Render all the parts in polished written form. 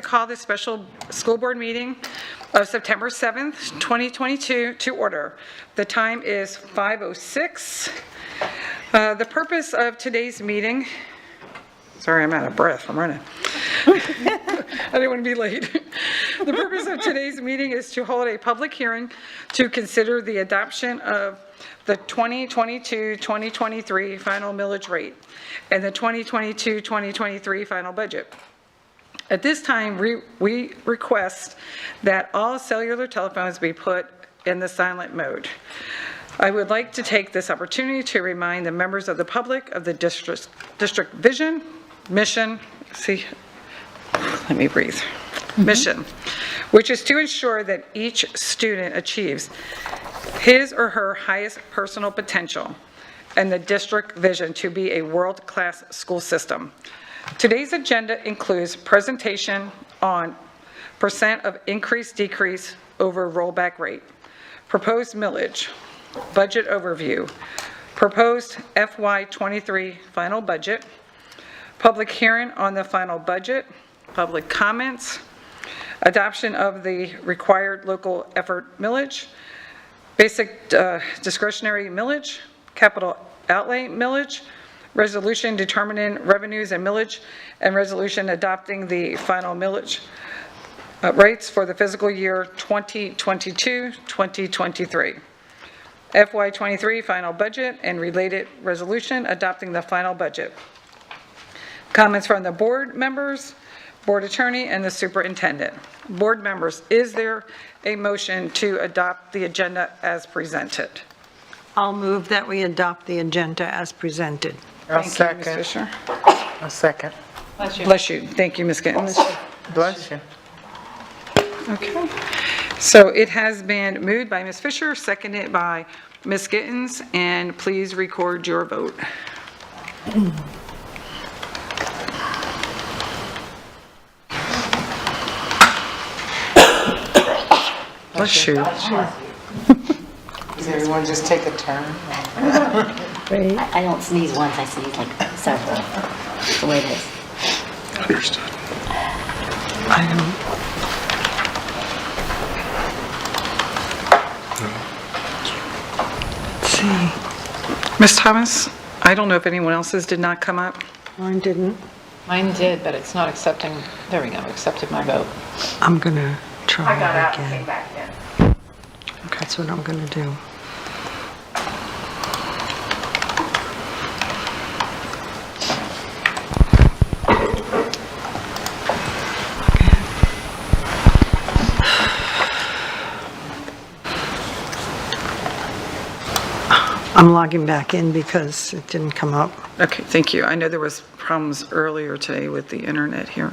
to call this special school board meeting of September 7th, 2022 to order. The time is 5:06. The purpose of today's meeting, sorry, I'm out of breath, I'm running. I didn't want to be late. The purpose of today's meeting is to hold a public hearing to consider the adoption of the 2022-2023 final millage rate and the 2022-2023 final budget. At this time, we request that all cellular telephones be put in the silent mode. I would like to take this opportunity to remind the members of the public of the district vision, mission, mission, which is to ensure that each student achieves his or her highest personal potential and the district vision to be a world-class school system. Today's agenda includes presentation on percent of increase decrease over rollback rate, proposed millage, budget overview, proposed FY23 final budget, public hearing on the final budget, public comments, adoption of the required local effort millage, basic discretionary millage, capital outlay millage, resolution determining revenues and millage, and resolution adopting the final millage rates for the fiscal year 2022-2023. FY23 final budget and related resolution adopting the final budget. Comments from the board members, board attorney, and the superintendent. Board members, is there a motion to adopt the agenda as presented? I'll move that we adopt the agenda as presented. Thank you, Ms. Fisher. A second. Bless you. Thank you, Ms. Gittens. Bless you. Okay. So it has been moved by Ms. Fisher, seconded by Ms. Gittens, and please record your vote. Bless you. Does everyone just take a turn? I don't sneeze once, I sneeze like several. That's the way it is. Understood. I don't. Let's see. Ms. Thomas, I don't know if anyone else's did not come up. Mine didn't. Mine did, but it's not accepting. There we go, accepted my vote. I'm going to try I got out and again. came back in. That's what I'm going to do. I'm logging back in because it didn't come up. Okay, thank you. I know there was problems earlier today with the internet here.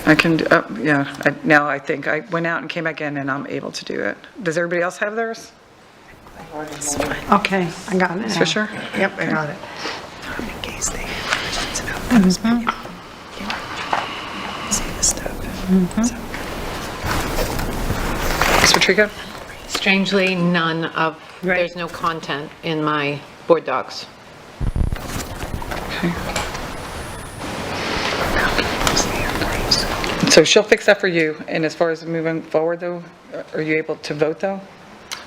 I can do, yeah, now I think I went out and came back in and I'm able to do it. Does everybody else have theirs? Okay, I got it. Ms. now. Fisher? Yep, I got it. In case they have questions about those, but see the stuff. Ms. Patrica? Strangely, none of, Right. there's no content in my board docs. Okay. So she'll fix that for you. And as far as moving forward though, are you able to vote though?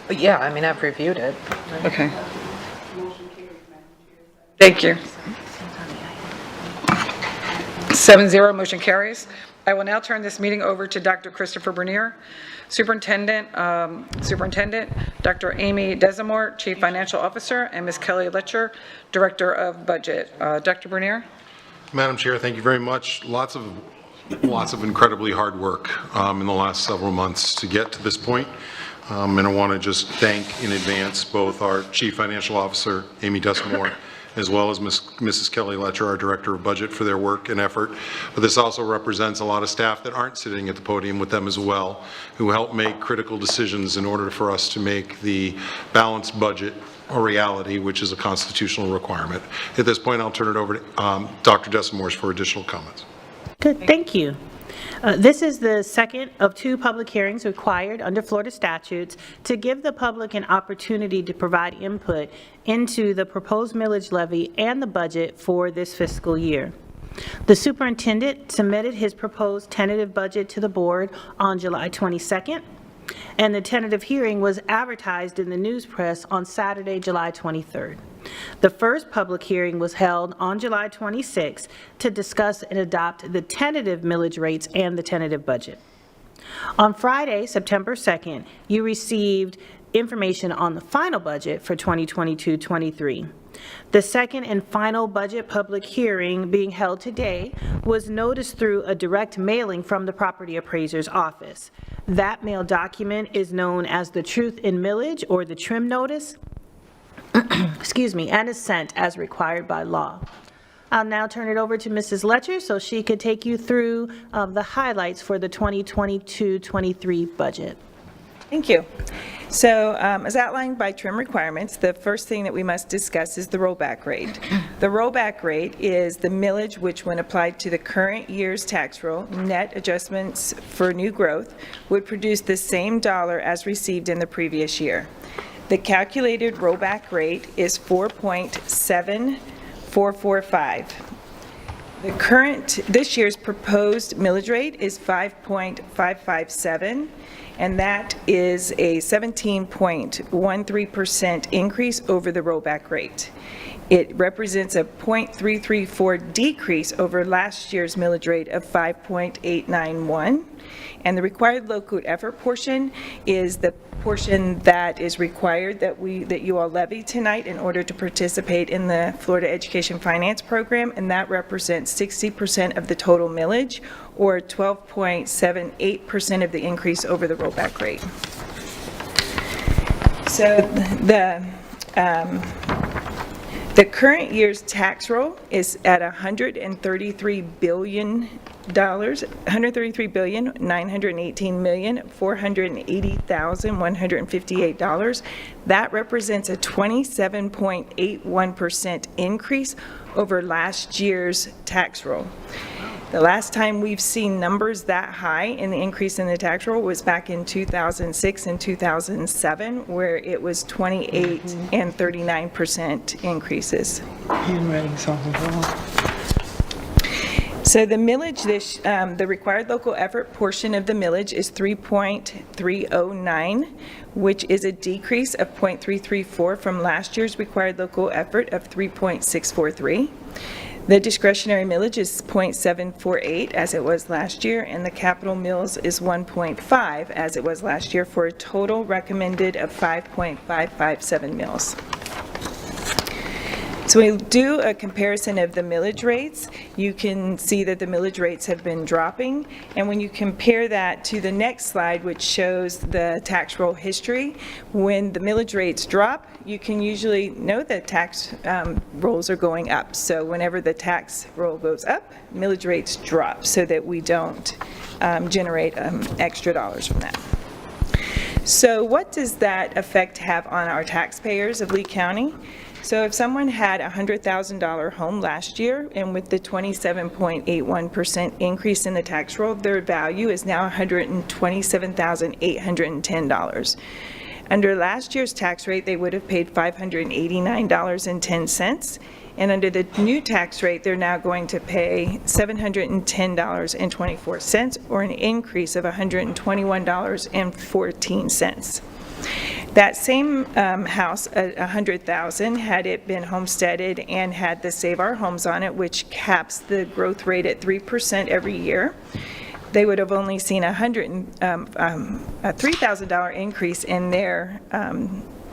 But yeah, I mean, I've reviewed it. Okay. Thank you. 7-0, motion carries. I will now turn this meeting over to Dr. Christopher Bernier, Superintendent, Dr. Amy Desamore, Chief Financial Officer, and Ms. Kelly Letcher, Director of Budget. Dr. Bernier? Madam Chair, thank you very much. Lots of incredibly hard work in the last several months to get to this point. And I want to just thank in advance both our Chief Financial Officer, Amy Desamore, as well as Mrs. Kelly Letcher, our Director of Budget, for their work and effort. But this also represents a lot of staff that aren't sitting at the podium with them as well, who help make critical decisions in order for us to make the balanced budget a reality, which is a constitutional requirement. At this point, I'll turn it over to Dr. Desamore for additional comments. Good, thank you. This is the second of two public hearings required under Florida statutes to give the public an opportunity to provide input into the proposed millage levy and the budget for this fiscal year. The superintendent submitted his proposed tentative budget to the board on July 22nd, and the tentative hearing was advertised in the news press on Saturday, July 23rd. The first public hearing was held on July 26th to discuss and adopt the tentative millage rates and the tentative budget. On Friday, September 2nd, you received information on the final budget for 2022-23. The second and final budget public hearing being held today was noticed through a direct mailing from the property appraiser's office. That mail document is known as the Truth in Millage or the TRIM notice, excuse me, and is sent as required by law. I'll now turn it over to Mrs. Letcher so she could take you through the highlights for the 2022-23 budget. Thank you. So as outlined by TRIM requirements, the first thing that we must discuss is the rollback rate. The rollback rate is the millage which, when applied to the current year's tax roll, net adjustments for new growth, would produce the same dollar as received in the previous year. The calculated rollback rate is 4.7445. This year's proposed millage rate is 5.557, and that is a 17.13% increase over the rollback rate. It represents a 0.334 decrease over last year's millage rate of 5.891. And the required local effort portion is the portion that is required that you all levy tonight in order to participate in the Florida Education Finance Program, and that represents 60% of the total millage, or 12.78% of the increase over the rollback rate. So the current year's tax roll is at $133 billion. $133,918,480,158. That represents a 27.81% increase over last year's tax roll. The last time we've seen numbers that high in the increase in the tax roll was back in 2006 and 2007, where it was 28 and 39% increases. So the millage, the required local effort portion of the millage is 3.309, which is a decrease of 0.334 from last year's required local effort of 3.643. The discretionary millage is 0.748 as it was last year, and the capital mills is 1.5 as it was last year, for a total recommended of 5.557 mills. So we do a comparison of the millage rates. You can see that the millage rates have been dropping, and when you compare that to the next slide, which shows the tax roll history, when the millage rates drop, you can usually know that tax rolls are going up. So whenever the tax roll goes up, millage rates drop so that we don't generate extra dollars from that. So what does that effect have on our taxpayers of Lee County? So if someone had a $100,000 home last year, and with the 27.81% increase in the tax roll, their value is now $127,810. Under last year's tax rate, they would have paid $589.10, and under the new tax rate, they're now going to pay $710.24, or an increase of $121.14. That same house, $100,000, had it been homesteaded and had the Save Our Homes on it, which caps the growth rate at 3% every year, they would have only seen a $3,000 increase in their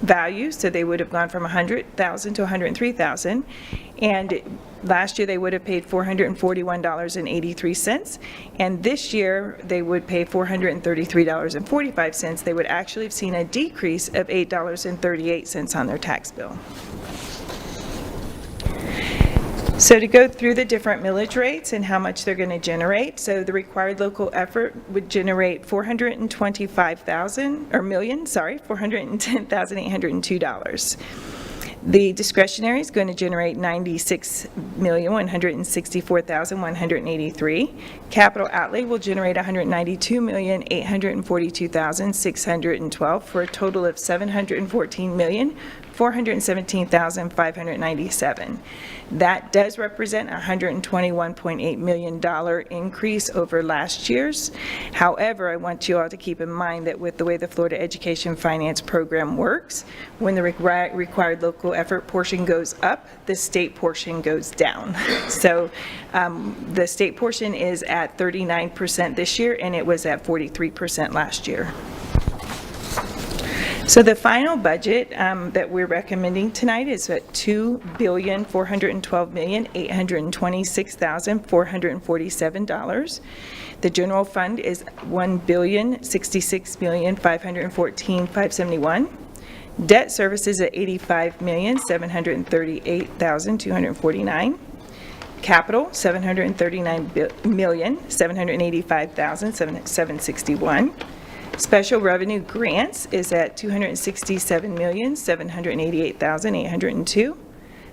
value, so they would have gone from $100,000 to $103,000, and last year they would have paid $441.83, and this year they would pay $433.45. They would actually have seen a decrease of $8.38 on their tax bill. So to go through the different millage rates and how much they're going to generate, so the required local effort would generate $410,802. The discretionary is going to generate $96,164,183. Capital outlay will generate $192,842,612 for a total of $714,417,597. That does represent a $121.8 million increase over last year's. However, I want you all to keep in mind that with the way the Florida Education Finance Program works, when the required local effort portion goes up, the state portion goes down. So the state portion is at 39% this year, and it was at 43% last year. So the final budget that we're recommending tonight is at $2,412,826,447. The general fund is $1,066,514,571. Debt service is at $85,738,249. Capital, $739,785,761. Special revenue grants is at $267,788,802.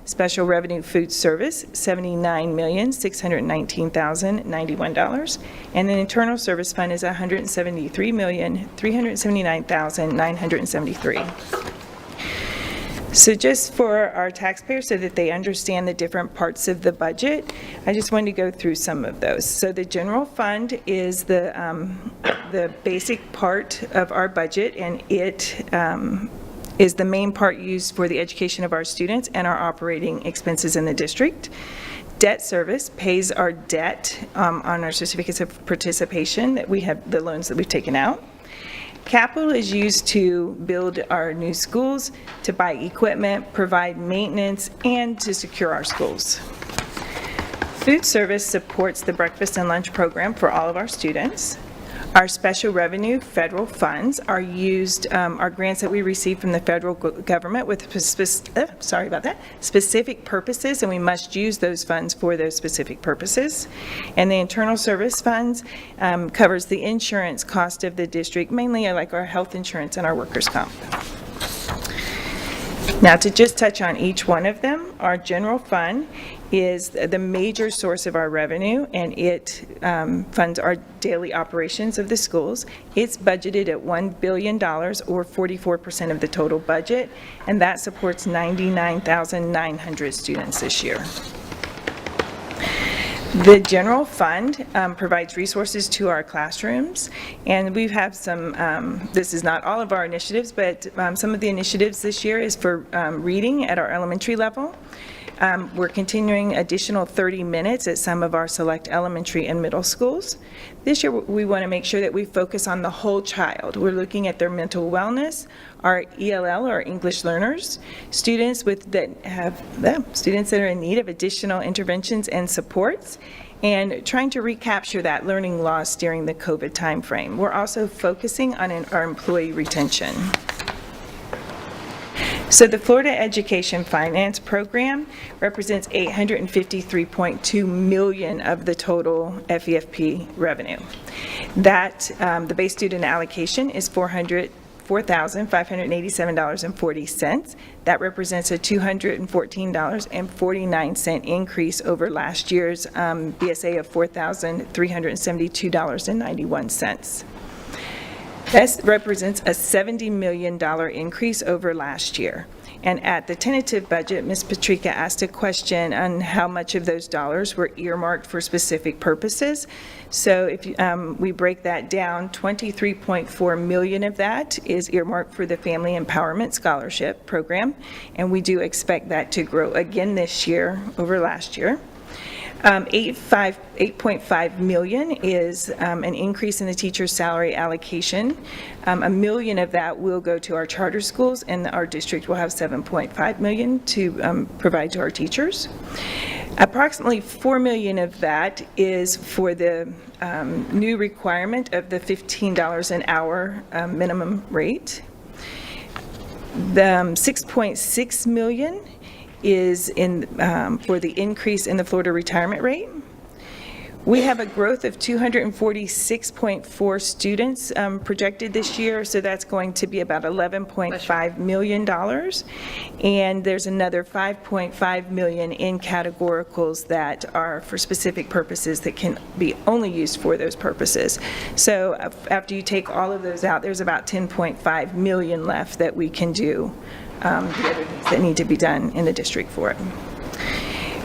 Special revenue food service, $79,619,091. And the internal service fund is $173,379,973. So just for our taxpayers, so that they understand the different parts of the budget, I just wanted to go through some of those. So the general fund is the basic part of our budget, and it is the main part used for the education of our students and our operating expenses in the district. Debt service pays our debt on our certificates of participation that we have, the loans that we've taken out. Capital is used to build our new schools, to buy equipment, provide maintenance, and to secure our schools. Food service supports the breakfast and lunch program for all of our students. Our special revenue federal funds are used, are grants that we receive from the federal government with specific purposes, and we must use those funds for those specific purposes. And the internal service funds covers the insurance cost of the district, mainly like our health insurance and our workers' comp. Now, to just touch on each one of them, our general fund is the major source of our revenue, and it funds our daily operations of the schools. It's budgeted at $1 billion, or 44% of the total budget, and that supports 99,900 students this year. The general fund provides resources to our classrooms, and we have some, this is not all of our initiatives, but some of the initiatives this year is for reading at our elementary level. We're continuing additional 30 minutes at some of our select elementary and middle schools. This year, we want to make sure that we focus on the whole child. We're looking at their mental wellness, our ELL, or English learners, students that are in need of additional interventions and supports, and trying to recapture that learning loss during the COVID timeframe. We're also focusing on our employee retention. So the Florida Education Finance Program represents $853.2 million of the total FEFP revenue. That, the base student allocation is $4,587.40. That represents a $214.49 increase over last year's BSA of $4,372.91. This represents a $70 million increase over last year. And at the tentative budget, Ms. Patrica asked a question on how much of those dollars were earmarked for specific purposes. So if we break that down, $23.4 million of that is earmarked for the Family Empowerment Scholarship Program, and we do expect that to grow again this year over last year. $8.5 million is an increase in the teacher's salary allocation. $1 million of that will go to our charter schools, and our district will have $7.5 million to provide to our teachers. Approximately $4 million of that is for the new requirement of the $15 an hour minimum rate. The $6.6 million is in for the increase in the Florida retirement rate. We have a growth of 246.4 students projected this year, so that's going to be about $11.5 million. And there's another $5.5 million in categoricals that are for specific purposes that can be only used for those purposes. So after you take all of those out, there's about $10.5 million left that we can do the other things that need to be done in the district for it.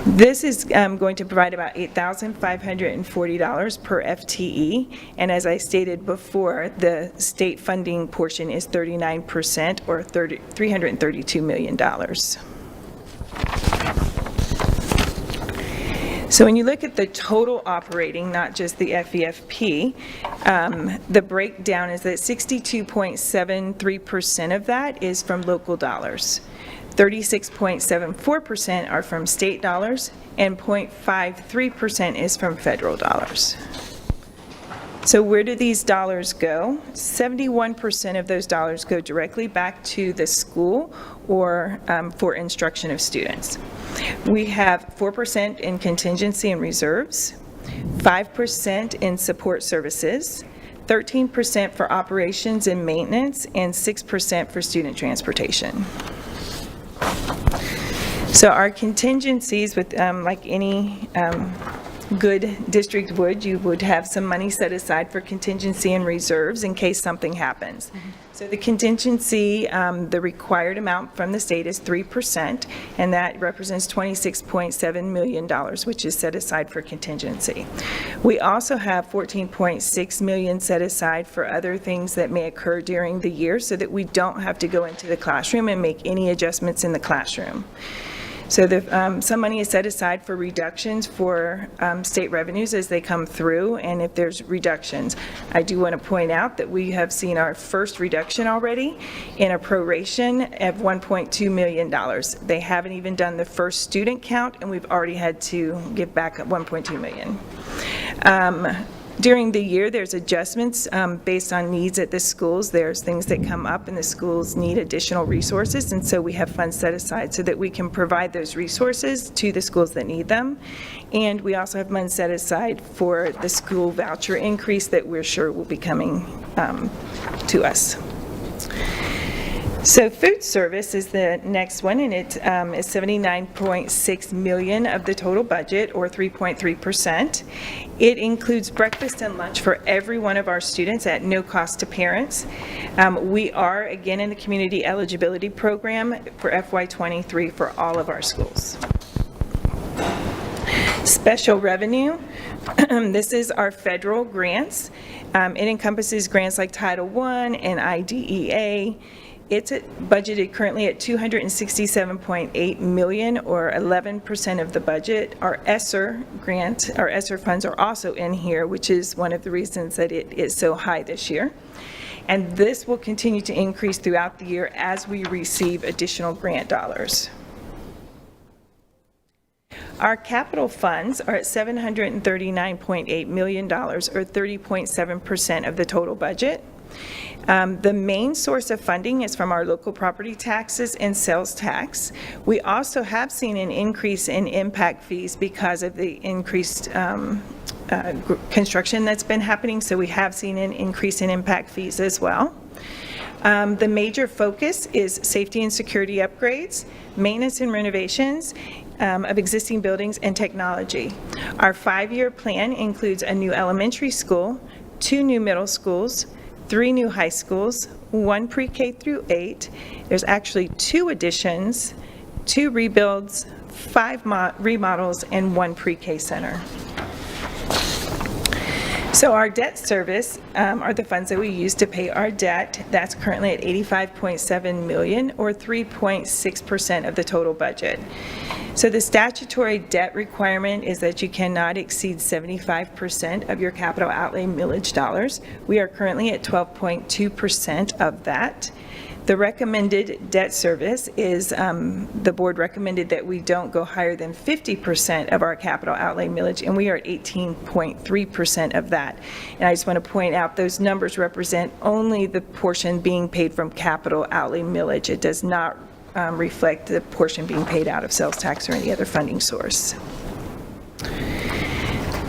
This is going to provide about $8,540 per FTE, and as I stated before, the state funding portion is 39% or $332 million. So when you look at the total operating, not just the FEFP, the breakdown is that 62.73% of that is from local dollars. 36.74% are from state dollars, and 0.53% is from federal dollars. So where do these dollars go? 71% of those dollars go directly back to the school or for instruction of students. We have 4% in contingency and reserves, 5% in support services, 13% for operations and maintenance, and 6% for student transportation. So our contingencies, with like any good district would, you would have some money set aside for contingency and reserves in case something happens. So the contingency, the required amount from the state is 3%, and that represents $26.7 million, which is set aside for contingency. We also have $14.6 million set aside for other things that may occur during the year so that we don't have to go into the classroom and make any adjustments in the classroom. So some money is set aside for reductions for state revenues as they come through, and if there's reductions. I do want to point out that we have seen our first reduction already in a proration of $1.2 million. They haven't even done the first student count, and we've already had to give back $1.2 million. During the year, there's adjustments based on needs at the schools. There's things that come up and the schools need additional resources, and so we have funds set aside so that we can provide those resources to the schools that need them. And we also have money set aside for the school voucher increase that we're sure will be coming to us. So food service is the next one, and it is $79.6 million of the total budget, or 3.3%. It includes breakfast and lunch for every one of our students at no cost to parents. We are, again, in the community eligibility program for FY23 for all of our schools. Special revenue, this is our federal grants. It encompasses grants like Title I and IDEA. It's budgeted currently at $267.8 million, or 11% of the budget. Our ESSER grant, our ESSER funds are also in here, which is one of the reasons that it is so high this year. And this will continue to increase throughout the year as we receive additional grant dollars. Our capital funds are at $739.8 million, or 30.7% of the total budget. The main source of funding is from our local property taxes and sales tax. We also have seen an increase in impact fees because of the increased construction that's been happening, so we have seen an increase in impact fees as well. The major focus is safety and security upgrades, maintenance and renovations of existing buildings, and technology. Our 5-year plan includes a new elementary school, 2 new middle schools, 3 new high schools, 1 pre-K through 8. There's actually 2 additions, 2 rebuilds, 5 remodels, and 1 pre-K center. So our debt service are the funds that we use to pay our debt. That's currently at $85.7 million, or 3.6% of the total budget. So the statutory debt requirement is that you cannot exceed 75% of your capital outlay millage dollars. We are currently at 12.2% of that. The recommended debt service is, the board recommended that we don't go higher than 50% of our capital outlay millage, and we are at 18.3% of that. And I just want to point out those numbers represent only the portion being paid from capital outlay millage. It does not reflect the portion being paid out of sales tax or any other funding source.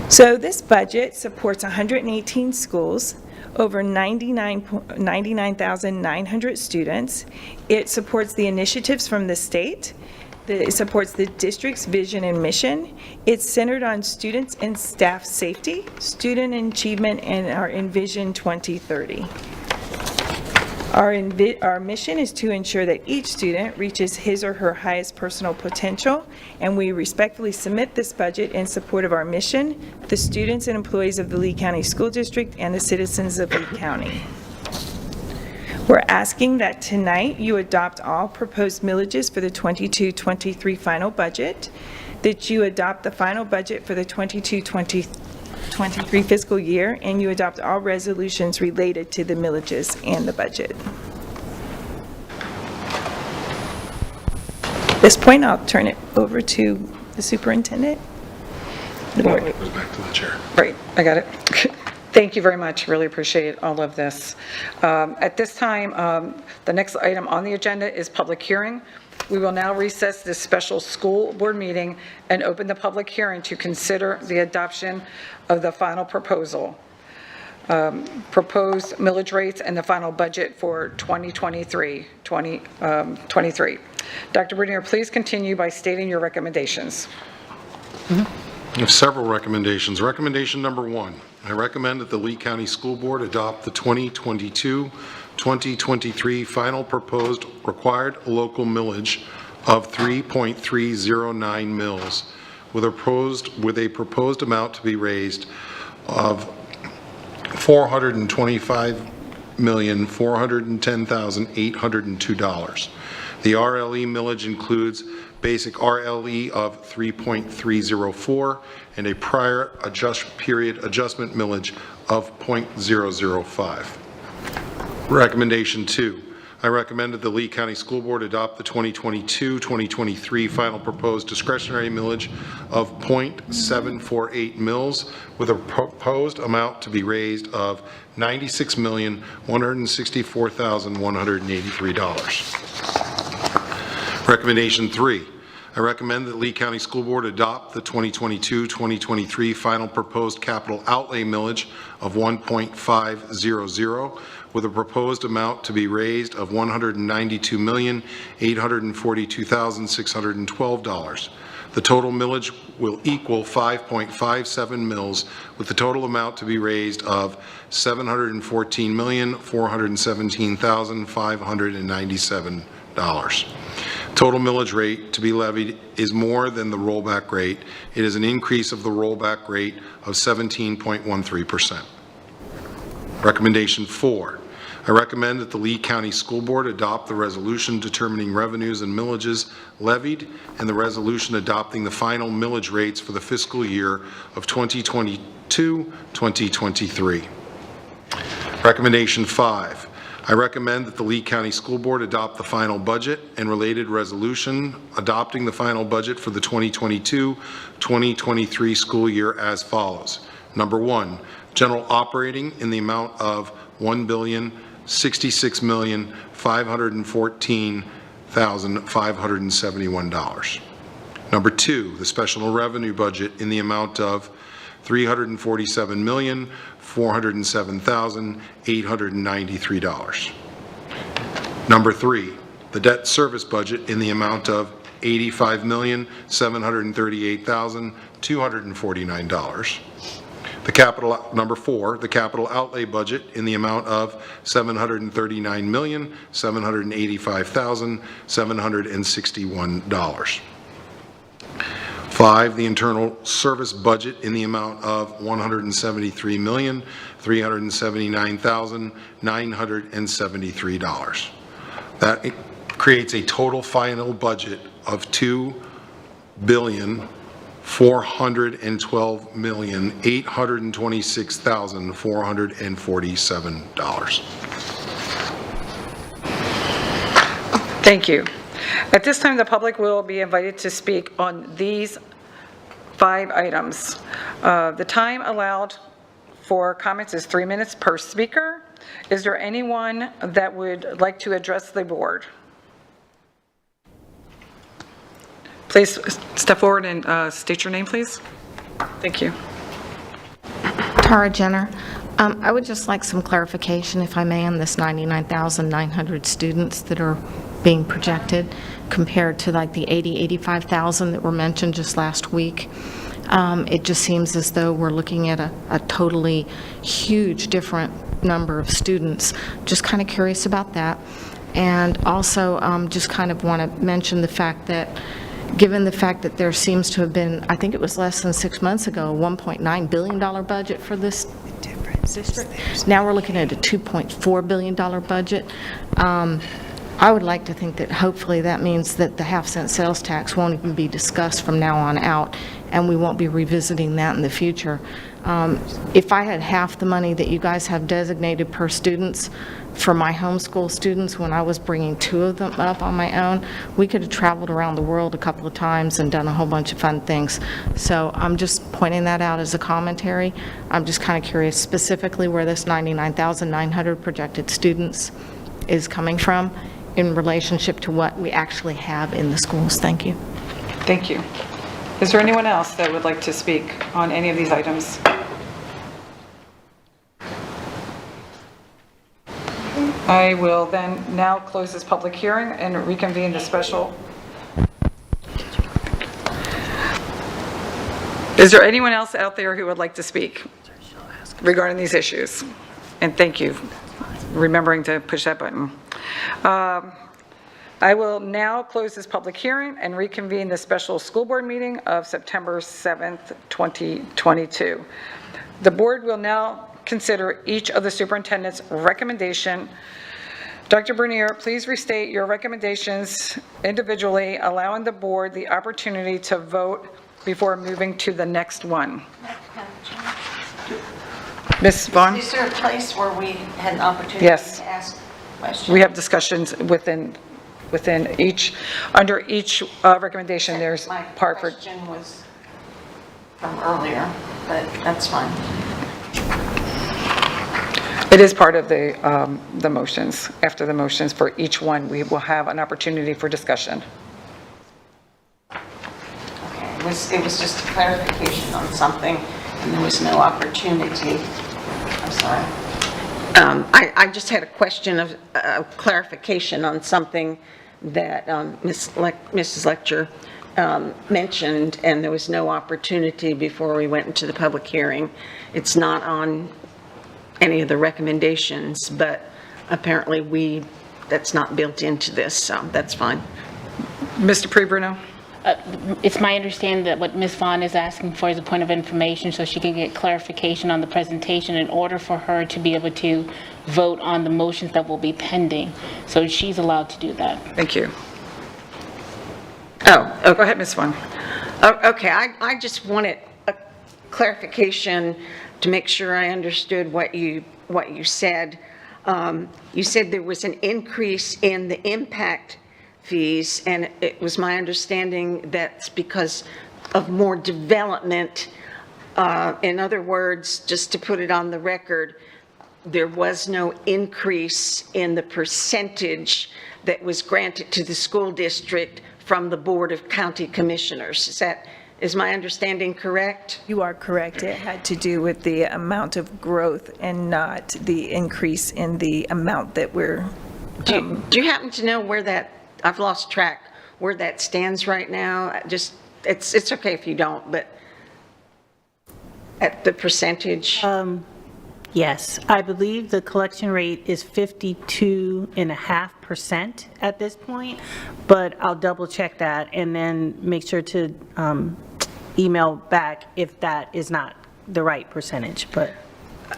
So this budget supports 118 schools, over 99,900 students. It supports the initiatives from the state. It supports the district's vision and mission. It's centered on students and staff safety, student achievement, and our Envision 2030. Our mission is to ensure that each student reaches his or her highest personal potential, and we respectfully submit this budget in support of our mission, the students and employees of the Lee County School District, and the citizens of Lee County. We're asking that tonight you adopt all proposed millages for the 22-23 final budget, that you adopt the final budget for the 22-23 fiscal year, and you adopt all resolutions related to the millages and the budget. At this point, I'll turn it over to the superintendent. The board. Goes back to the chair. Right, I got it. Thank you very much, really appreciate all of this. At this time, the next item on the agenda is public hearing. We will now recess this special school board meeting and open the public hearing to consider the adoption of the final proposal, proposed millage rates and the final budget for 2023. Dr. Bernier, please continue by stating your recommendations. I have several recommendations. Recommendation number 1, I recommend that the Lee County School Board adopt the 2022-2023 final proposed required local millage of 3.309 mils with a proposed amount to be raised of $425,410,802. The RLE millage includes basic RLE of 3.304 and a prior period adjustment millage of 0.005. Recommendation 2, I recommend that the Lee County School Board adopt the 2022-2023 final proposed discretionary millage of 0.748 mils with a proposed amount to be raised of $96,164,183. Recommendation 3, I recommend that Lee County School Board adopt the 2022-2023 final proposed capital outlay millage of 1.500 with a proposed amount to be raised of $192,842,612. The total millage will equal 5.57 mils with the total amount to be raised of $714,417,597. Total millage rate to be levied is more than the rollback rate. It is an increase of the rollback rate of 17.13%. Recommendation 4, I recommend that the Lee County School Board adopt the resolution determining revenues and millages levied and the resolution adopting the final millage rates for the fiscal year of 2022-2023. Recommendation 5, I recommend that the Lee County School Board adopt the final budget and related resolution adopting the final budget for the 2022-2023 school year as follows. Number 1, general operating in the amount of $1,066,514,571. Number 2, the special revenue budget in the amount of $347,407,893. Number 3, the debt service budget in the amount of $85,738,249. Number 4, the capital outlay budget in the amount of $739,785,761. 5, the internal service budget in the amount of $173,379,973. That creates a total final budget of $2,412,826,447. Thank you. At this time, the public will be invited to speak on these 5 items. The time allowed for comments is 3 minutes per speaker. Is there anyone that would like to address the board? Please step forward and state your name, please. Thank you. Tara Jenner. I would just like some clarification, if I may, on this 99,900 students that are being projected compared to like the 85,000 that were mentioned just last week. It just seems as though we're looking at a totally huge different number of students. Just kind of curious about that. And also just kind of want to mention the fact that given the fact that there seems to have been, I think it was less than 6 months ago, a $1.9 billion budget for this district. Now we're looking at a $2.4 billion budget. I would like to think that hopefully that means that the half-cent sales tax won't even be discussed from now on out, and we won't be revisiting that in the future. If I had half the money that you guys have designated per students for my homeschool students when I was bringing 2 of them up on my own, we could have traveled around the world a couple of times and done a whole bunch of fun things. So I'm just pointing that out as a commentary. I'm just kind of curious specifically where this 99,900 projected students is coming from in relationship to what we actually have in the schools. Thank you. Thank you. Is there anyone else that would like to speak on any of these items? I will then now close this public hearing and reconvene the special. Is there anyone else out there who would like to speak regarding these issues? And thank you for remembering to push that button. I will now close this public hearing and reconvene the special school board meeting of September 7th, 2022. The board will now consider each of the superintendent's recommendation. Dr. Bernier, please restate your recommendations individually, allowing the board the opportunity to vote before moving to the next one. Ms. Vaughn? Is there a place where we had an opportunity Yes. to ask questions? We have discussions within each, under each recommendation, there's My part for. question was from earlier, but that's fine. It is part of the motions. After the motions for each one, we will have an opportunity for discussion. Okay, it was just a clarification on something, and there was no opportunity. I'm sorry. I just had a question of clarification on something that Mrs. Lecter mentioned, and there was no opportunity before we went into the public hearing. It's not on any of the recommendations, but apparently that's not built into this, so that's fine. Mr. Pre-Bruno? It's my understanding that what Ms. Vaughn is asking for is a point of information so she can get clarification on the presentation in order for her to be able to vote on the motions that will be pending. So she's allowed to do that. Thank you. Oh, okay. Go ahead, Ms. Vaughn. Okay, I just wanted a clarification to make sure I understood what you said. You said there was an increase in the impact fees, and it was my understanding that's because of more development. In other words, just to put it on the record, there was no increase in the percentage that was granted to the school district from the Board of County Commissioners. Is my understanding correct? You are correct. It had to do with the amount of growth and not the increase in the amount that we're. Do you happen to know where that, I've lost track, where that stands right now? Just, it's okay if you don't, but at the percentage? Yes, I believe the collection rate is 52.5% at this point, but I'll double check that and then make sure to email back if that is not the right percentage, but.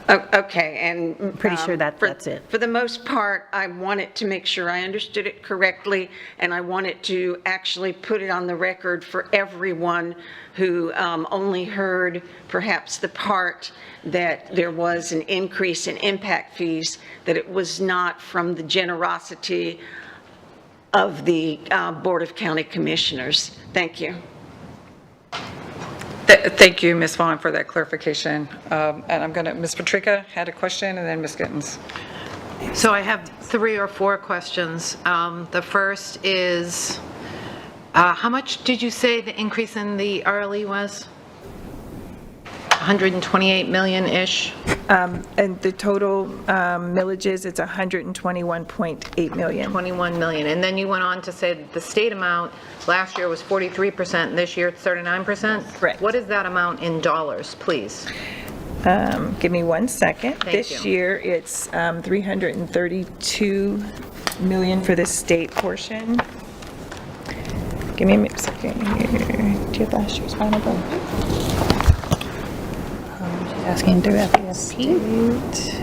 Okay, and pretty sure that's it. For the most part, I wanted to make sure I understood it correctly, and I wanted to actually put it on the record for everyone who only heard perhaps the part that there was an increase in impact fees, that it was not from the generosity of the Board of County Commissioners. Thank you. Thank you, Ms. Vaughn, for that clarification. And I'm going to, Ms. Patrica had a question, and then Ms. Gittens. So I have 3 or 4 questions. The first is, how much did you say the increase in the hourly was? 128 million-ish? And the total millages, it's 121.8 million. 21 million. And then you went on to say that the state amount last year was 43%, and this year it's 39%? Correct. What is that amount in dollars, please? Give me 1 second. Thank This you. year, it's 332 million for the state portion. Give me a second here. Do you have last year's final bill? She's asking through FY2022.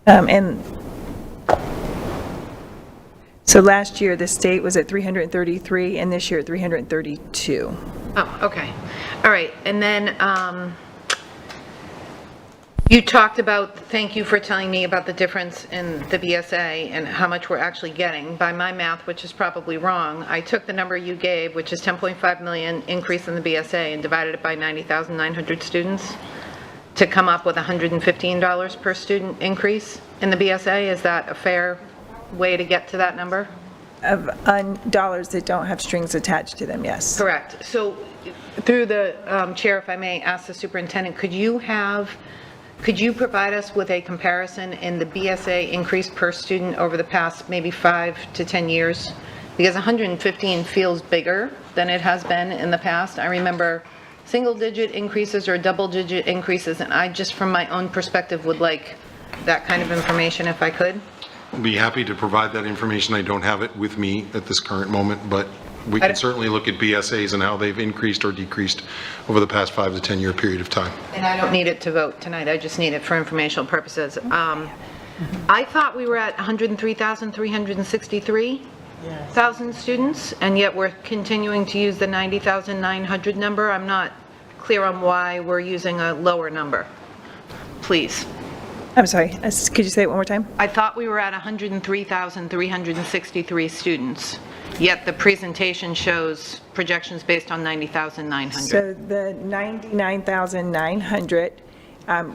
And so last year, the state was at 333, and this year at 332. Oh, okay. All right, and then you talked about, thank you for telling me about the difference in the BSA and how much we're actually getting. By my math, which is probably wrong, I took the number you gave, which is 10.5 million increase in the BSA, and divided it by 90,900 students to come up with $115 per student increase in the BSA. Is that a fair way to get to that number? Of dollars that don't have strings attached to them, yes. Correct. So through the chair, if I may ask the superintendent, could you provide us with a comparison in the BSA increase per student over the past maybe 5 to 10 years? Because 115 feels bigger than it has been in the past. I remember single-digit increases or double-digit increases, and I just, from my own perspective, would like that kind of information if I could. I'd be happy to provide that information. I don't have it with me at this current moment, but we can certainly look at BSAs and how they've increased or decreased over the past 5 to 10 year period of time. And I don't need it to vote tonight, I just need it for informational purposes. I thought we were at 103,363,000 students, and yet we're continuing to use the 90,900 number. I'm not clear on why we're using a lower number. Please. I'm sorry, could you say it one more time? I thought we were at 103,363 students, yet the presentation shows projections based on 90,900. So the 99,900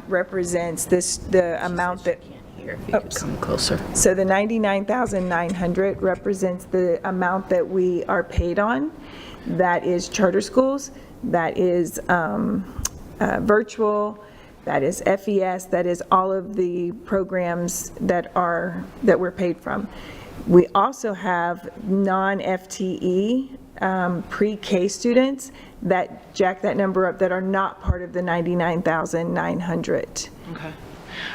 represents the amount that, Here, if you could come closer. so the 99,900 represents the amount that we are paid on. That is charter schools, that is virtual, that is FES, that is all of the programs that we're paid from. We also have non-FTE pre-K students that jack that number up that are not part of the 99,900. Okay.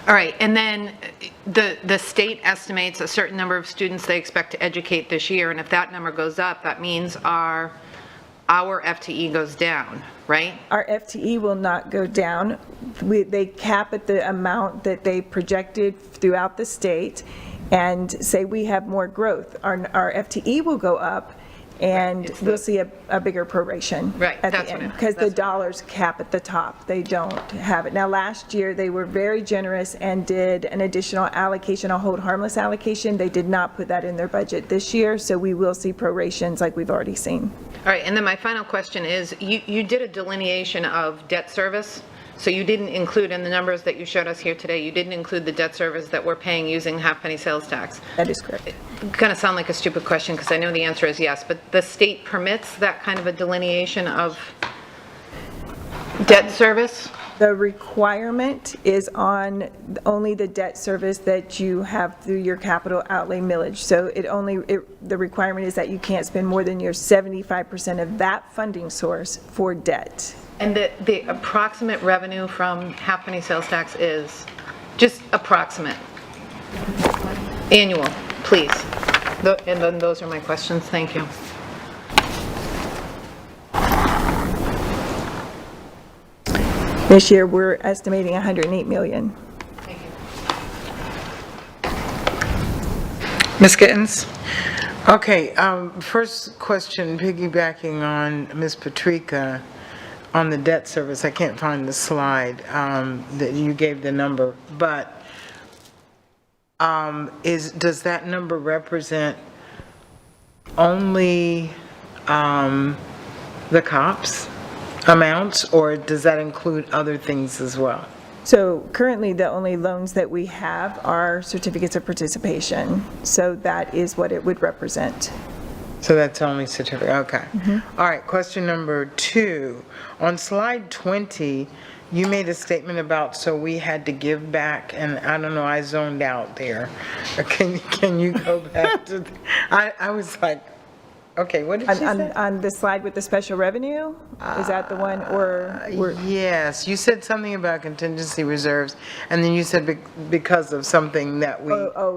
All right, and then the state estimates a certain number of students they expect to educate this year, and if that number goes up, that means our FTE goes down, right? Our FTE will not go down. They cap at the amount that they projected throughout the state and say we have more growth. Our FTE will go up, and we'll see a bigger proration at the end. Because the dollars cap at the top. They don't have it. Now, last year, they were very generous and did an additional allocation, a hold harmless allocation. They did not put that in their budget this year, so we will see prorations like we've already seen. All right, and then my final question is, you did a delineation of debt service, so you didn't include in the numbers that you showed us here today, you didn't include the debt service that we're paying using half-penny sales tax. That is correct. It's going to sound like a stupid question because I know the answer is yes, but the state permits that kind of a delineation of debt service? The requirement is on only the debt service that you have through your capital outlay millage. So the requirement is that you can't spend more than your 75% of that funding source for debt. And the approximate revenue from half-penny sales tax is just approximate? Annual, please. And then those are my questions. Thank you. This year, we're estimating 108 million. Ms. Gittens? Okay, first question, piggybacking on Ms. Patrica on the debt service. I can't find the slide that you gave the number, but does that number represent only the COPS amounts, or does that include other things as well? So currently, the only loans that we have are certificates of participation. So that is what it would represent. So that's only certificate, okay. All right, question number 2. On slide 20, you made a statement about, so we had to give back, and I don't know, I zoned out there. Can you go back to, I was like, okay, what did she say? On the slide with the special revenue? Is that the one, or? Yes, you said something about contingency reserves, and then you said because of something that we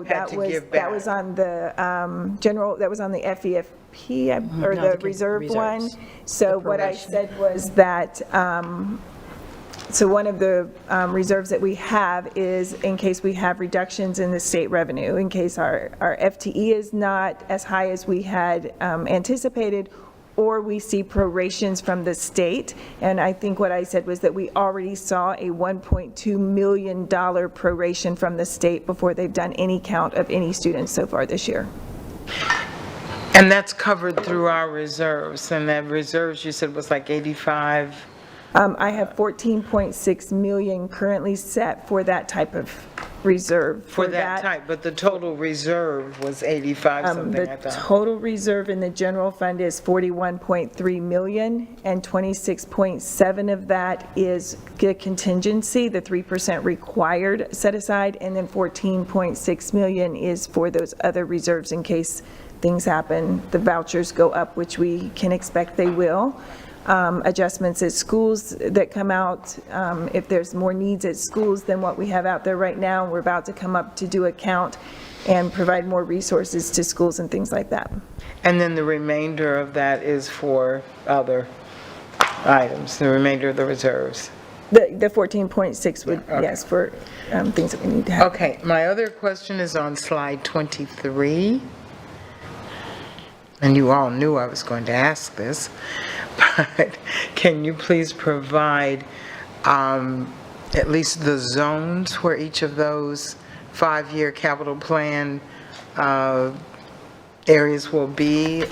had to give back. That was on the general, that was on the FEFP, or No, the the reserve one. reserves. So what I said was that, so one of the reserves that we have is in case we have reductions in the state revenue, in case our FTE is not as high as we had anticipated, or we see prorations from the state. And I think what I said was that we already saw a $1.2 million proration from the state before they've done any count of any students so far this year. And that's covered through our reserves, and that reserves you said was like 85? I have 14.6 million currently set for that type of reserve. For that type, but the total reserve was 85 something, I The thought. total reserve in the general fund is 41.3 million, and 26.7 of that is the contingency, the 3% required set aside, and then 14.6 million is for those other reserves in case things happen, the vouchers go up, which we can expect they will. Adjustments at schools that come out, if there's more needs at schools than what we have out there right now, we're about to come up to do a count and provide more resources to schools and things like that. And then the remainder of that is for other items, the remainder of the reserves. The 14.6 would, Yeah, okay. yes, for things that we need to have. Okay, my other question is on slide 23. And you all knew I was going to ask this, but can you please provide at least the zones where each of those 5-year capital plan areas will be,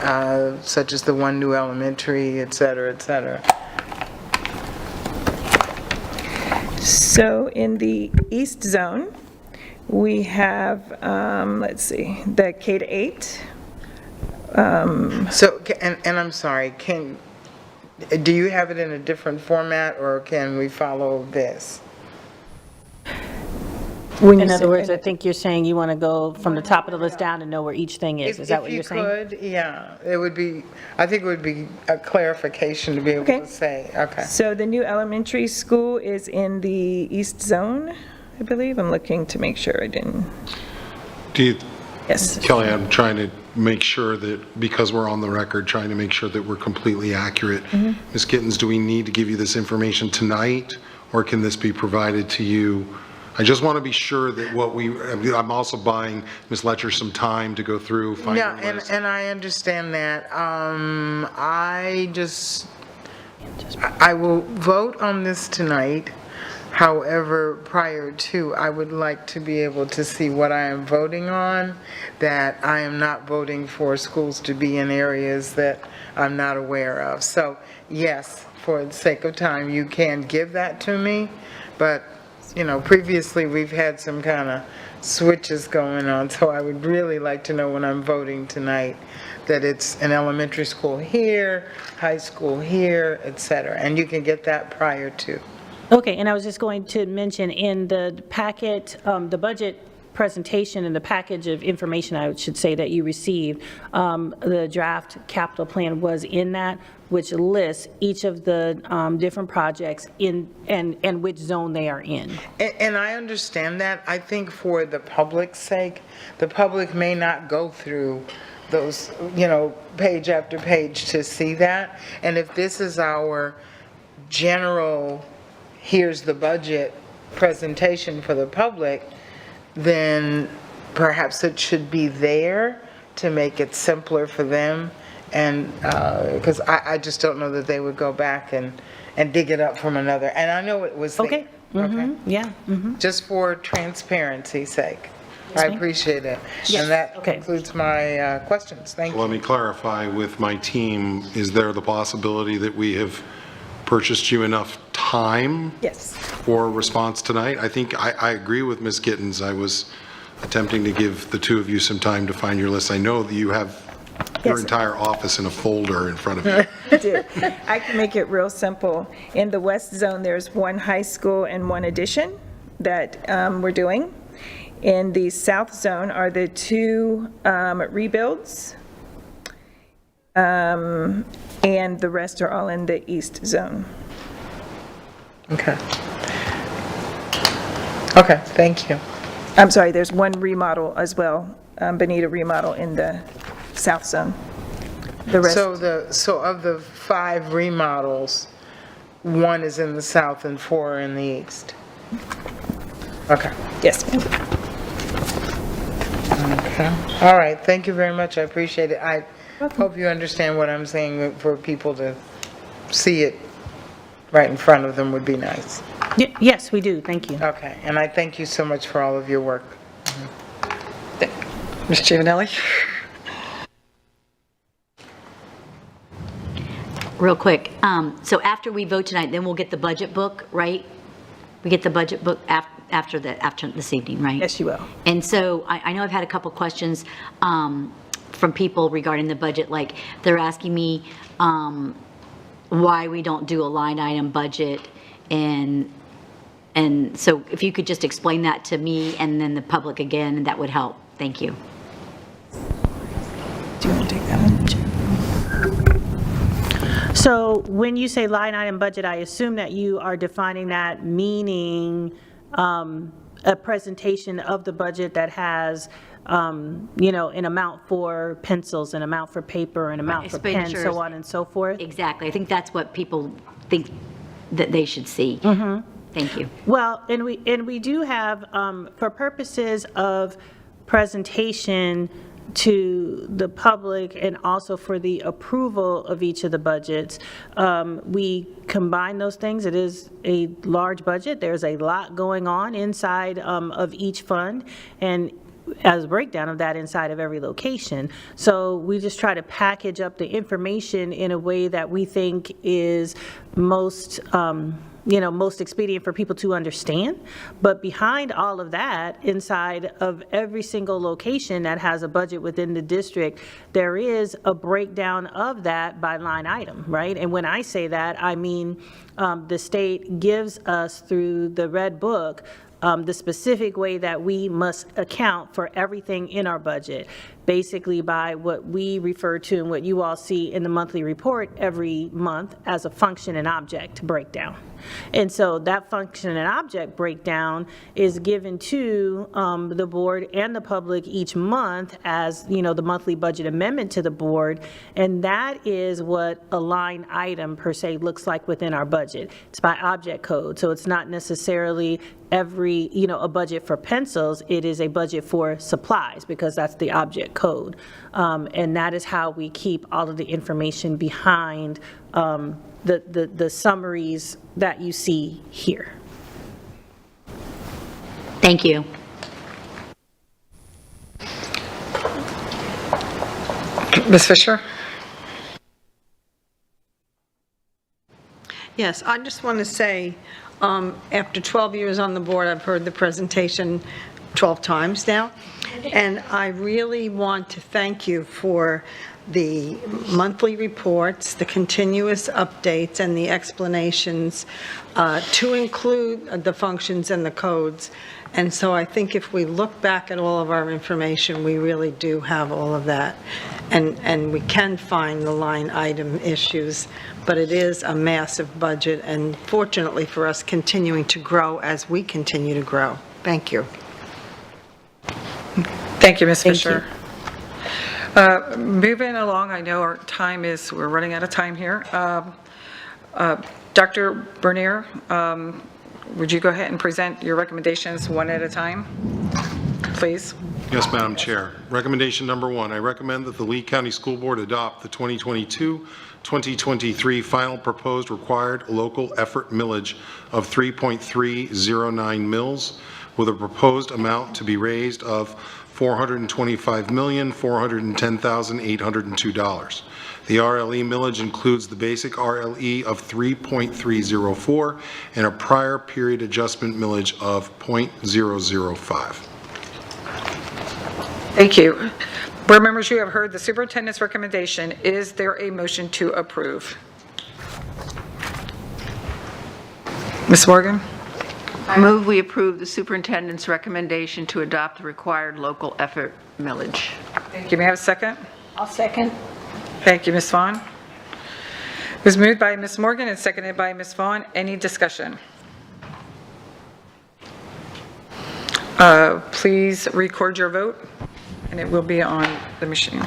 such as the one new elementary, et cetera, et cetera? So in the east zone, we have, let's see, the K-8. So, and I'm sorry, do you have it in a different format, or can we follow this? In other words, I think you're saying you want to go from the top of the list down and know where each thing is. Is that what you're saying? If you could, yeah, it would be, I think it would be a clarification to be able to say, okay. So the new elementary school is in the east zone, I believe. I'm looking to make sure I didn't, yes. Kelly, I'm trying to make sure that, because we're on the record, trying to make sure that we're completely accurate. Ms. Gittens, do we need to give you this information tonight, or can this be provided to you? I just want to be sure that I'm also buying Ms. Letcher some time to go through, find Yeah, your list. and I understand that. I will vote on this tonight. However, prior to, I would like to be able to see what I am voting on, that I am not voting for schools to be in areas that I'm not aware of. So, yes, for the sake of time, you can give that to me, but, you know, previously we've had some kind of switches going on, so I would really like to know when I'm voting tonight that it's an elementary school here, high school here, et cetera, and you can get that prior to. Okay, and I was just going to mention in the packet, the budget presentation and the package of information, I should say, that you received, the draft capital plan was in that, which lists each of the different projects in and which zone they are in. And I understand that. I think for the public's sake, the public may not go through those, you know, page after page to see that. And if this is our general, here's the budget presentation for the public, then perhaps it should be there to make it simpler for them. And, because I just don't know that they would go back and dig it up from another, and I know it was there. Okay. Yeah. Just for transparency's sake. I appreciate it. And that concludes my questions. Thank you. Let me clarify with my team, is there the possibility that we have purchased you enough time Yes. for response tonight? I think I agree with Ms. Gittens. I was attempting to give the two of you some time to find your list. I know that you have your entire office in a folder in front of you. I can make it real simple. In the West Zone, there's one high school and one addition that we're doing. In the South Zone are the two rebuilds, and the rest are all in the East Zone. Okay. Okay, thank you. I'm sorry, there's one remodel as well, Bonita remodel in the South Zone. The rest, So of the 5 remodels, 1 is in the south and 4 are in the east? Okay. yes, ma'am. Okay. All right, thank you very much, I appreciate it. I hope you understand what I'm saying, for people to see it right in front of them would be nice. Yes, we do, thank you. Okay, and I thank you so much for all of your work. Ms. Giovanelli? Real quick, so after we vote tonight, then we'll get the budget book, right? We get the budget book after this evening, right? Yes, you will. And so I know I've had a couple questions from people regarding the budget, like they're asking me why we don't do a line item budget, and so if you could just explain that to me and then the public again, that would help. Thank you. Do you want to take that one? So when you say line item budget, I assume that you are defining that meaning a presentation of the budget that has, an amount for pencils, an amount for paper, an amount for pens, Expenditures. so on and so forth? Exactly. I think that's what people think that they should see. Thank you. Well, and we do have, for purposes of presentation to the public and also for the approval of each of the budgets, we combine those things. It is a large budget. There's a lot going on inside of each fund, and as a breakdown of that inside of every location. So we just try to package up the information in a way that we think is most expedient for people to understand. But behind all of that, inside of every single location that has a budget within the district, there is a breakdown of that by line item, right? And when I say that, I mean the state gives us through the Red Book the specific way that we must account for everything in our budget, basically by what we refer to and what you all see in the monthly report every month as a function and object breakdown. And so that function and object breakdown is given to the board and the public each month as, the monthly budget amendment to the board. And that is what a line item per se looks like within our budget. It's by object code. So it's not necessarily a budget for pencils. It is a budget for supplies because that's the object code. And that is how we keep all of the information behind the summaries that you see here. Thank you. Ms. Fisher? Yes, I just want to say, after 12 years on the board, I've heard the presentation 12 times now, and I really want to thank you for the monthly reports, the continuous updates, and the explanations to include the functions and the codes. And so I think if we look back at all of our information, we really do have all of that. And we can find the line item issues, but it is a massive budget, and fortunately for us, continuing to grow as we continue to grow. Thank you. Thank you, Ms. Fisher. Moving along, I know we're running out of time here. Dr. Bernier, would you go ahead and present your recommendations one at a time, please? Yes, Madam Chair. Recommendation number 1, I recommend that the Lee County School Board adopt the 2022-2023 final proposed required local effort millage of 3.309 mils with a proposed amount to be raised of $425,410,802. The RLE millage includes the basic RLE of 3.304 and a prior period adjustment millage of 0.005. Thank you. Board members, you have heard the superintendent's recommendation. Is there a motion to approve? Ms. Morgan? I move we approve the superintendent's recommendation to adopt the required local effort millage. Thank you. May I have a second? I'll second. Thank you, Ms. Vaughn. It was moved by Ms. Morgan and seconded by Ms. Vaughn. Any discussion? Please record your vote, and it will be on the machine.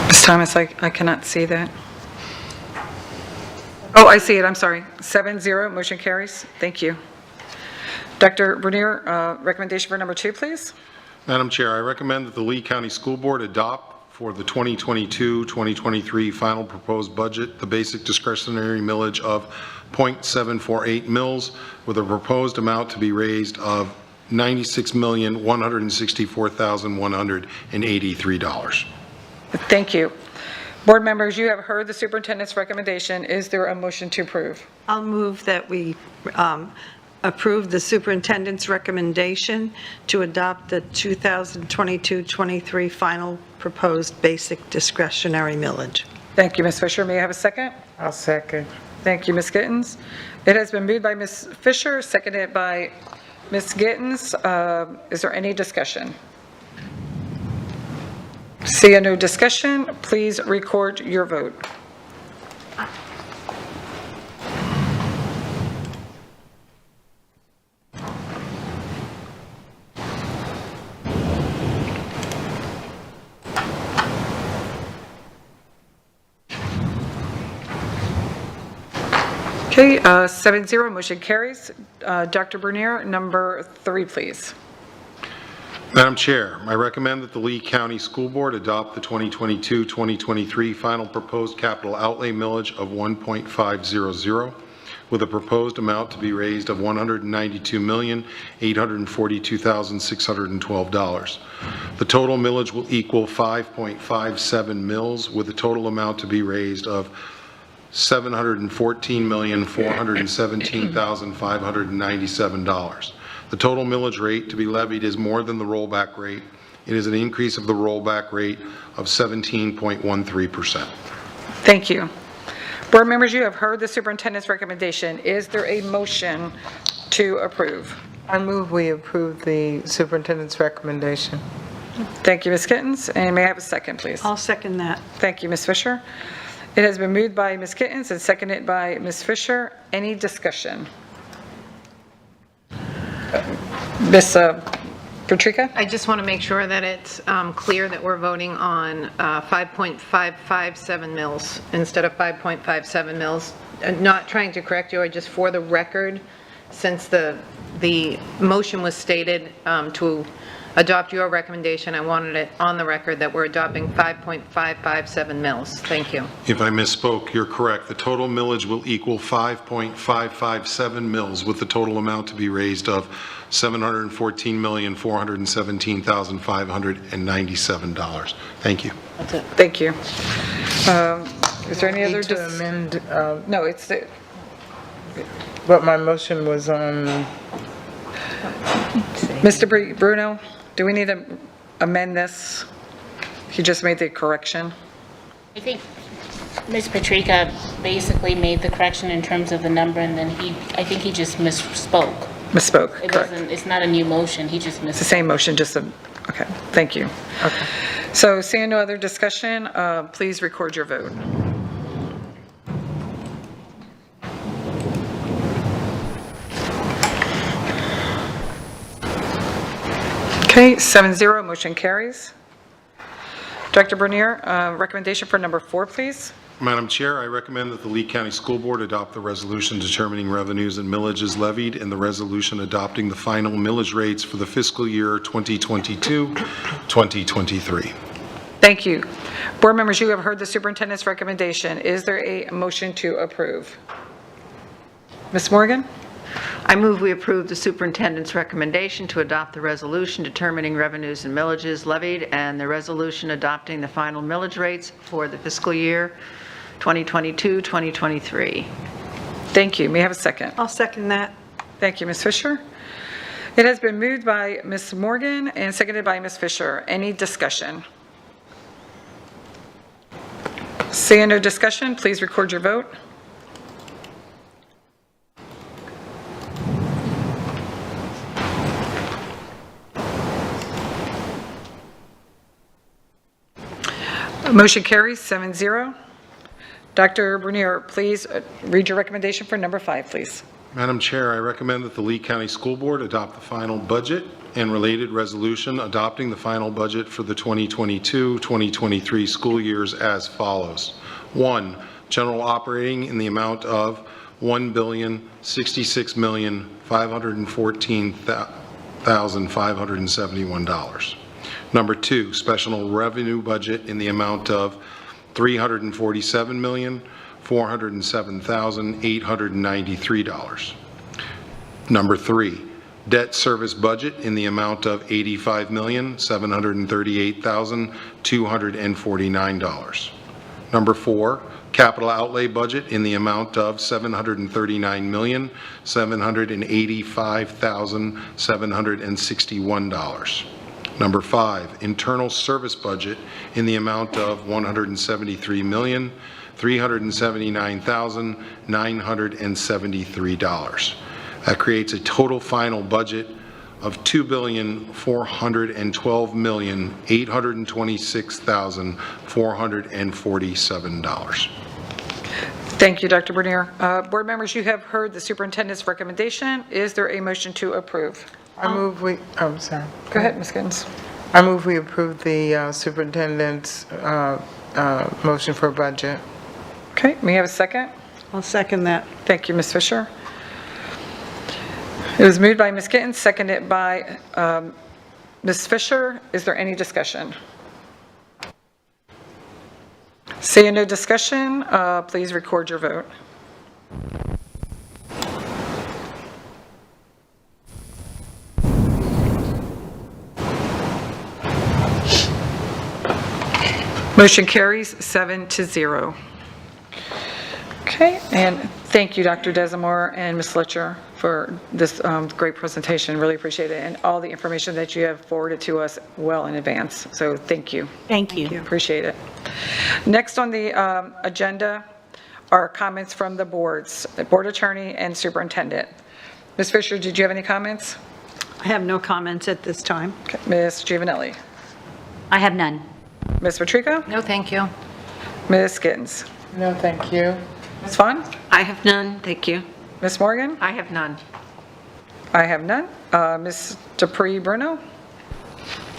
Ms. Thomas, I cannot see that. Oh, I see it, I'm sorry. 7-0, motion carries. Thank you. Dr. Bernier, recommendation for number 2, please. Madam Chair, I recommend that the Lee County School Board adopt for the 2022-2023 final proposed budget the basic discretionary millage of .748 mils with a proposed amount to be raised of $96,164,183. Thank you. Board members, you have heard the superintendent's recommendation. Is there a motion to approve? I'll move that we approve the superintendent's recommendation to adopt the 2022-23 final proposed basic discretionary millage. Thank you, Ms. Fisher. May I have a second? I'll second. Thank you, Ms. Gittens. It has been moved by Ms. Fisher, seconded by Ms. Gittens. Is there any discussion? Seeing no discussion, please record your vote. Okay, 7-0, motion carries. Dr. Bernier, number 3, please. Madam Chair, I recommend that the Lee County School Board adopt the 2022-2023 final proposed capital outlay millage of 1.500 with a proposed amount to be raised of $192,842,612. The total millage will equal 5.57 mils with a total amount to be raised of $714,417,597. The total millage rate to be levied is more than the rollback rate. It is an increase of the rollback rate of 17.13%. Thank you. Board members, you have heard the superintendent's recommendation. Is there a motion to approve? I move we approve the superintendent's recommendation. Thank you, Ms. Gittens. And may I have a second, please? I'll second that. Thank you, Ms. Fisher. It has been moved by Ms. Gittens and seconded by Ms. Fisher. Any discussion? Ms. Patrica? I just want to make sure that it's clear that we're voting on 5.557 mils instead of 5.57 mils. Not trying to correct you, I just for the record, since the motion was stated to adopt your recommendation, I wanted it on the record that we're adopting 5.557 mils. Thank you. If I misspoke, you're correct. The total millage will equal 5.557 mils with the total amount to be raised of $714,417,597. Thank you. That's it. Thank you. Is there any other? Need to amend, No, it's, but my motion was on, Mr. Bruno, do we need to amend this? He just made the correction. I think Ms. Patrica basically made the correction in terms of the number, and then I think he just misspoke. Misspoke, It correct. doesn't, it's not a new motion, he just It's the misspoke. same motion, just a, okay, thank you. okay. So seeing no other discussion, please record your vote. Okay, 7-0, motion carries. Dr. Bernier, recommendation for number 4, please. Madam Chair, I recommend that the Lee County School Board adopt the resolution determining revenues and millages levied and the resolution adopting the final millage rates for the fiscal year 2022-2023. Thank you. Board members, you have heard the superintendent's recommendation. Is there a motion to approve? Ms. Morgan? I move we approve the superintendent's recommendation to adopt the resolution determining revenues and millages levied and the resolution adopting the final millage rates for the fiscal year 2022-2023. Thank you. May I have a second? I'll second that. Thank you, Ms. Fisher. It has been moved by Ms. Morgan and seconded by Ms. Fisher. Any discussion? Seeing no discussion, please record your vote. Motion carries 7-0. Dr. Bernier, please read your recommendation for number 5, please. Madam Chair, I recommend that the Lee County School Board adopt the final budget and related resolution adopting the final budget for the 2022-2023 school years as follows. 1. General operating in the amount of $1,066,514,571. Number 2, special revenue budget in the amount of $347,407,893. Number 3, debt service budget in the amount of $85,738,249. Number 4, capital outlay budget in the amount of $739,785,761. Number 5, internal service budget in the amount of $173,379,973. That creates a total final budget of $2,412,826,447. Thank you, Dr. Bernier. Board members, you have heard the superintendent's recommendation. Is there a motion to approve? I move we, oh, sorry. Go ahead, Ms. Gittens. I move we approve the superintendent's motion for budget. Okay, may I have a second? I'll second that. Thank you, Ms. Fisher. It was moved by Ms. Gittens, seconded by Ms. Fisher. Is there any discussion? Seeing no discussion, please record your vote. Motion carries 7-0. Okay, and thank you, Dr. Desamore and Ms. Litcher, for this great presentation. Really appreciate it, and all the information that you have forwarded to us well in advance. So thank you. Thank you. Appreciate it. Next on the agenda are comments from the boards, the board attorney and superintendent. Ms. Fisher, did you have any comments? I have no comments at this time. Okay. Ms. Giovanelli? I have none. Ms. Patrico? No, thank you. Ms. Gittens? No, thank you. Ms. Vaughn? I have none, thank you. Ms. Morgan? I have none. I have none. Ms. Dupree Bruno?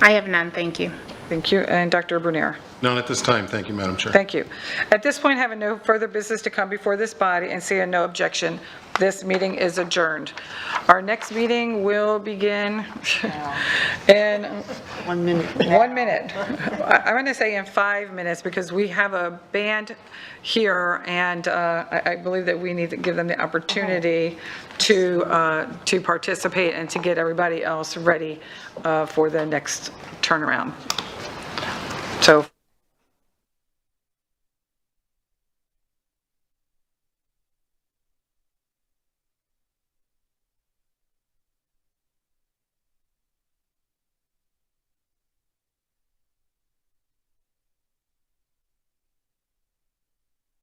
I have none, thank you. Thank you. And Dr. Bernier? None at this time. Thank you, Madam Chair. Thank you. At this point, having no further business to come before this body and seeing no objection, this meeting is adjourned. Our next meeting will begin in 1 minute. 1 minute. I'm going to say in 5 minutes because we have a band here and I believe that we need to give them the opportunity to participate and to get everybody else ready for the next turnaround. So